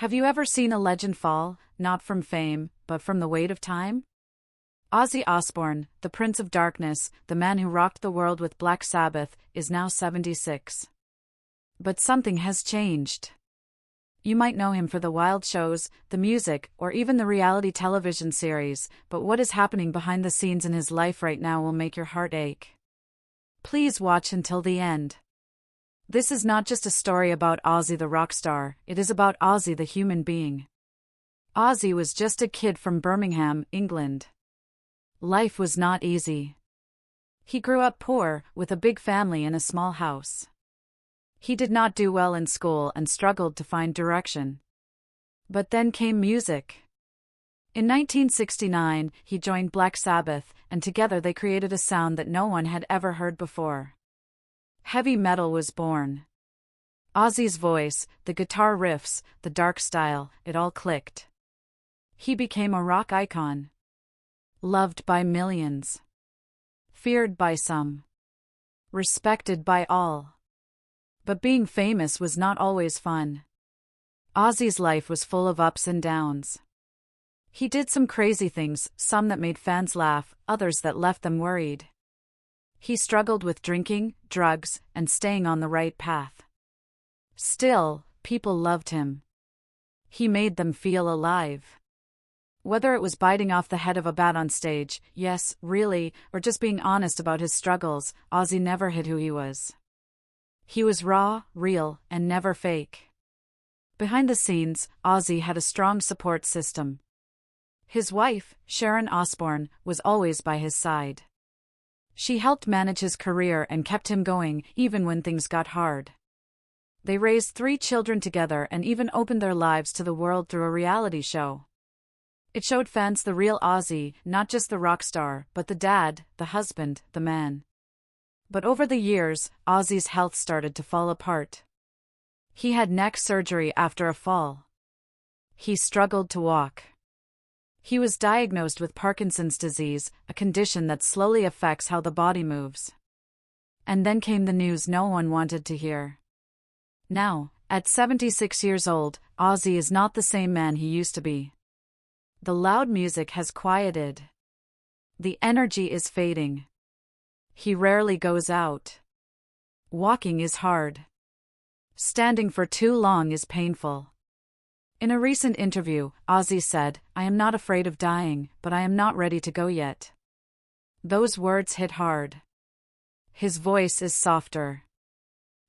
Have you ever seen a legend fall, not from fame, but from the weight of time? Ozzy Osbourne, the Prince of Darkness, the man who rocked the world with Black Sabbath, is now 76. But something has changed. You might know him for the wild shows, the music, or even the reality television series, but what is happening behind the scenes in his life right now will make your heart ache. Please watch until the end. This is not just a story about Ozzy the rock star, it is about Ozzy the human being. Ozzy was just a kid from Birmingham, England. Life was not easy. He grew up poor, with a big family in a small house. He did not do well in school and struggled to find direction. But then came music. In 1969, he joined Black Sabbath, and together they created a sound that no one had ever heard before. Heavy metal was born. Ozzy's voice, the guitar riffs, the dark style, it all clicked. He became a rock icon. Loved by millions. Feared by some. Respected by all. But being famous was not always fun. Ozzy's life was full of ups and downs. He did some crazy things, some that made fans laugh, others that left them worried. He struggled with drinking, drugs, and staying on the right path. Still, people loved him. He made them feel alive. Whether it was biting off the head of a bat on stage, yes, really, or just being honest about his struggles, Ozzy never hid who he was. He was raw, real, and never fake. Behind the scenes, Ozzy had a strong support system. His wife, Sharon Osbourne, was always by his side. She helped manage his career and kept him going, even when things got hard. They raised 3 children together and even opened their lives to the world through a reality show. It showed fans the real Ozzy, not just the rock star, but the dad, the husband, the man. But over the years, Ozzy's health started to fall apart. He had neck surgery after a fall. He struggled to walk. He was diagnosed with Parkinson's disease, a condition that slowly affects how the body moves. And then came the news no one wanted to hear. Now, at 76 years old, Ozzy is not the same man he used to be. The loud music has quieted. The energy is fading. He rarely goes out. Walking is hard. Standing for too long is painful. In a recent interview, Ozzy said, "I am not afraid of dying, but I am not ready to go yet." Those words hit hard. His voice is softer.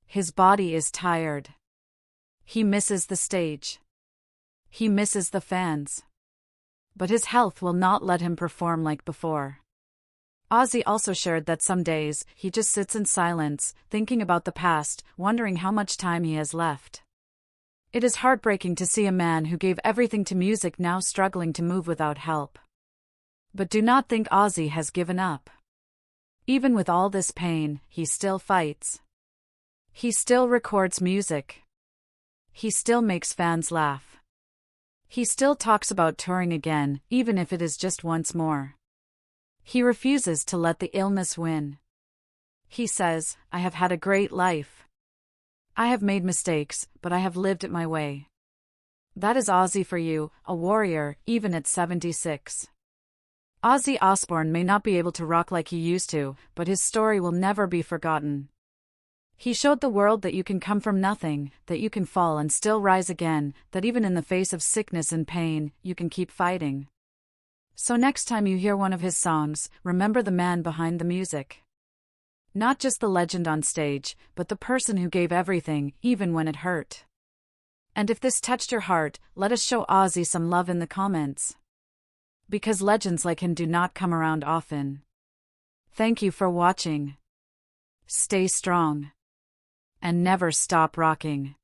His body is tired. He misses the stage. He misses the fans. But his health will not let him perform like before. Ozzy also shared that some days, he just sits in silence, thinking about the past, wondering how much time he has left. It is heartbreaking to see a man who gave everything to music now struggling to move without help. But do not think Ozzy has given up. Even with all this pain, he still fights. He still records music. He still makes fans laugh. He still talks about touring again, even if it is just once more. He refuses to let the illness win. He says, "I have had a great life. I have made mistakes, but I have lived it my way." That is Ozzy for you, a warrior, even at 76. Ozzy Osbourne may not be able to rock like he used to, but his story will never be forgotten. He showed the world that you can come from nothing, that you can fall and still rise again, that even in the face of sickness and pain, you can keep fighting. So next time you hear one of his songs, remember the man behind the music. Not just the legend on stage, but the person who gave everything, even when it hurt. And if this touched your heart, let us show Ozzy some love in the comments. Because legends like him do not come around often. Thank you for watching. Stay strong. And never stop rocking.